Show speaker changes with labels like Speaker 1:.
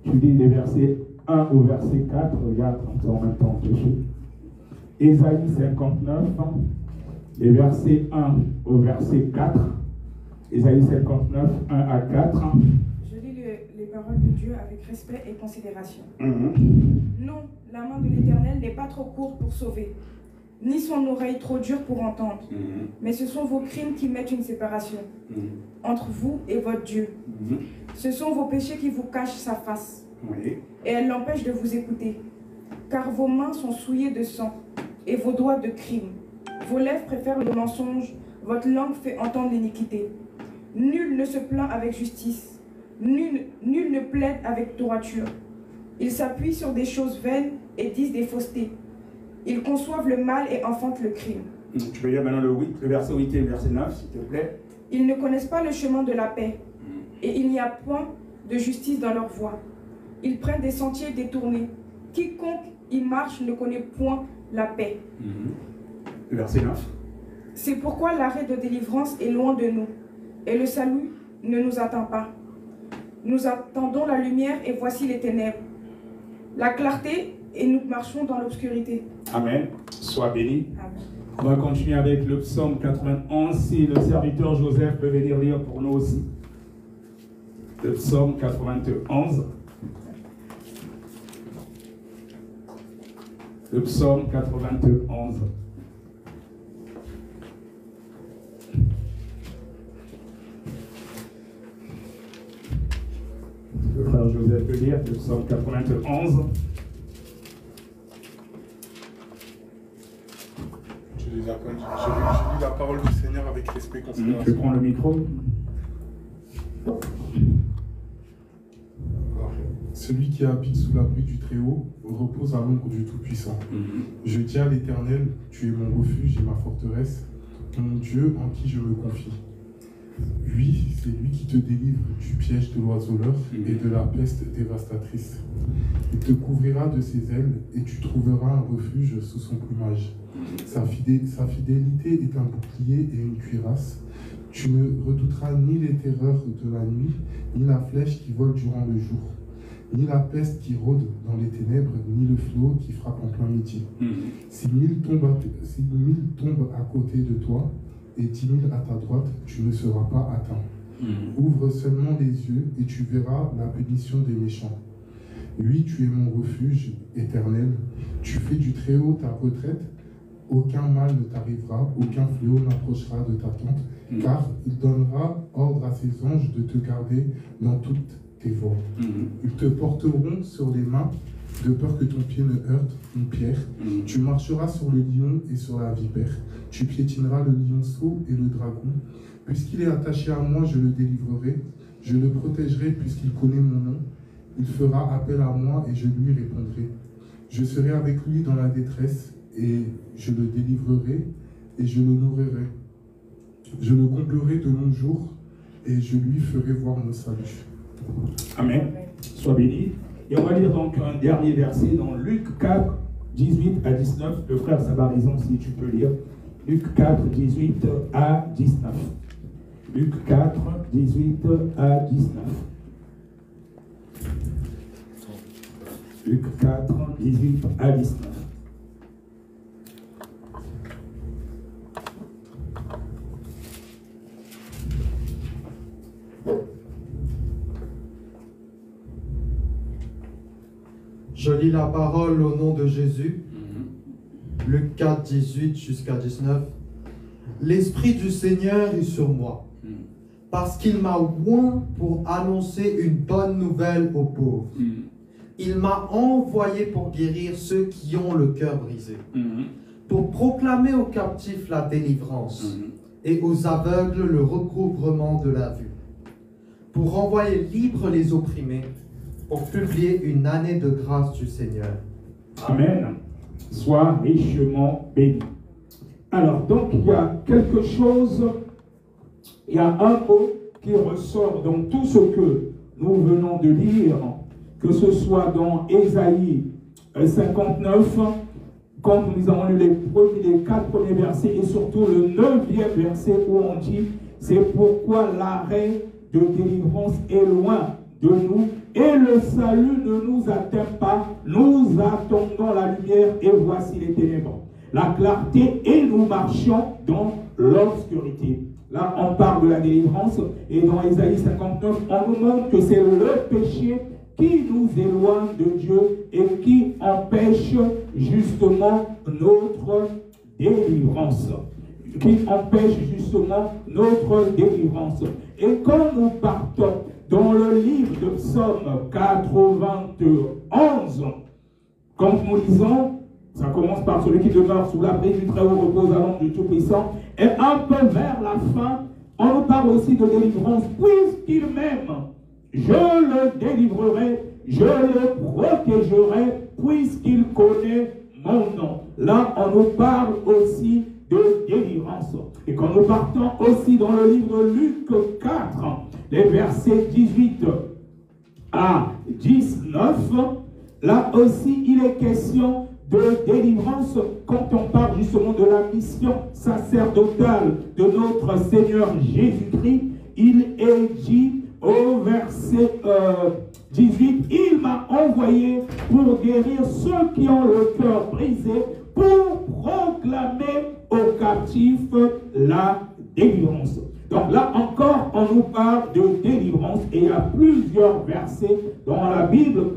Speaker 1: Je lis les versets 1 au verset 4. Regarde en même temps que je. Ésaïe 59, les versets 1 au verset 4. Ésaïe 59, 1 à 4.
Speaker 2: Je lis les paroles de Dieu avec respect et considération. Non, la main de l'Éternel n'est pas trop courte pour sauver, ni son oreille trop dure pour entendre. Mais ce sont vos crimes qui mettent une séparation entre vous et votre Dieu. Ce sont vos péchés qui vous cachent sa face. Et elle l'empêche de vous écouter. Car vos mains sont souillées de sang et vos doigts de crime. Vos lèvres préfèrent le mensonge, votre langue fait entendre l'iniquité. Nul ne se plaint avec justice, nul ne plaide avec droiture. Ils s'appuient sur des choses vaines et disent des faussetés. Ils conçoivent le mal et enfantent le crime.
Speaker 1: Tu peux lire maintenant le verset 8 et le verset 9, s'il te plaît.
Speaker 2: Ils ne connaissent pas le chemin de la paix, et il n'y a point de justice dans leur voie. Ils prennent des sentiers détournés. Quiconque y marche ne connaît point la paix.
Speaker 1: Le verset 9.
Speaker 2: C'est pourquoi l'arrêt de délivrance est loin de nous, et le salut ne nous atteint pas. Nous attendons la lumière, et voici les ténèbres. La clarté, et nous marchons dans l'obscurité.
Speaker 1: Amen. Sois béni.
Speaker 2: Amen.
Speaker 1: On va continuer avec le psaume 91. Si le serviteur Joseph peut venir lire pour nous aussi. Le psaume 91. Le psaume 91. Le frère Joseph peut lire le psaume 91.
Speaker 3: Je lis la parole du Seigneur avec respect et considération.
Speaker 1: Tu prends le micro.
Speaker 3: Celui qui habite sous l'abri du Très-Haut repose à l'ombre du Tout-Puissant. Je dis à l'Éternel, tu es mon refuge et ma forteresse, mon Dieu en qui je me confie. Oui, c'est lui qui te délivre du piège de l'oiseleur et de la peste dévastatrice. Il te couvrira de ses ailes et tu trouveras un refuge sous son plumage. Sa fidélité est un bouclier et une cuirasse. Tu ne redouteras ni les terreurs de la nuit, ni la flèche qui vole durant le jour, ni la peste qui rôde dans les ténèbres, ni le flot qui frappe en plein midi. Si 1000 tombent à côté de toi, et 10 000 à ta droite, tu ne seras pas atteint. Ouvre seulement les yeux et tu verras la punition des méchants. Oui, tu es mon refuge éternel. Tu fais du Très-Haut ta retraite. Aucun mal ne t'arrivera, aucun fléau n'approchera de ta tente, car il donnera ordre à ses anges de te garder dans toutes tes voies. Ils te porteront sur les mains, de peur que ton pied ne heurte une pierre. Tu marcheras sur le lion et sur la vipère. Tu piétineras le lionceau et le dragon. Puisqu'il est attaché à moi, je le délivrerai. Je le protégerai puisqu'il connaît mon nom. Il fera appel à moi et je lui répondrai. Je serai avec lui dans la détresse et je le délivrerai et je le nourrirai. Je le comblerai de longs jours et je lui ferai voir mon salut.
Speaker 1: Amen. Sois béni. Et on va lire donc un dernier verset dans Luc 4, 18 à 19. Le frère Sabarizon, si tu peux lire. Luc 4, 18 à 19. Luc 4, 18 à 19. Luc 4, 18 à 19.
Speaker 4: Je lis la parole au nom de Jésus. Luc 4, 18 jusqu'à 19. L'Esprit du Seigneur est sur moi, parce qu'il m'a oint pour annoncer une bonne nouvelle aux pauvres. Il m'a envoyé pour guérir ceux qui ont le cœur brisé, pour proclamer aux captifs la délivrance et aux aveugles le recouvrement de la vue, pour renvoyer libres les opprimés, pour publier une année de grâce du Seigneur.
Speaker 1: Amen. Sois richement béni. Alors, donc, il y a quelque chose, il y a un mot qui ressort dans tout ce que nous venons de lire, que ce soit dans Ésaïe 59, quand nous avons lu les 4 premiers versets, et surtout le 9e verset où on dit, c'est pourquoi l'arrêt de délivrance est loin de nous, et le salut ne nous atteint pas. Nous attendons la lumière et voici les ténèbres. La clarté et nous marchons dans l'obscurité. Là, on parle de la délivrance et dans Ésaïe 59, on nous montre que c'est le péché qui nous éloigne de Dieu et qui empêche justement notre délivrance. Qui empêche justement notre délivrance. Et quand nous partons dans le livre de Psaume 91, quand nous lisons, ça commence par celui qui demeure sous l'abri du Très-Haut repose à l'ombre du Tout-Puissant, et un peu vers la fin, on nous parle aussi de délivrance, puisqu'il m'aime. Je le délivrerai, je le protégerai, puisqu'il connaît mon nom. Là, on nous parle aussi de délivrance. Et quand nous partons aussi dans le livre de Luc 4, les versets 18 à 19, là aussi, il est question de délivrance quand on parle justement de la mission sacerdotale de notre Seigneur Jésus-Christ. Il est dit au verset 18, il m'a envoyé pour guérir ceux qui ont le cœur brisé, pour proclamer aux captifs la délivrance. Donc là encore, on nous parle de délivrance et il y a plusieurs versets dans la Bible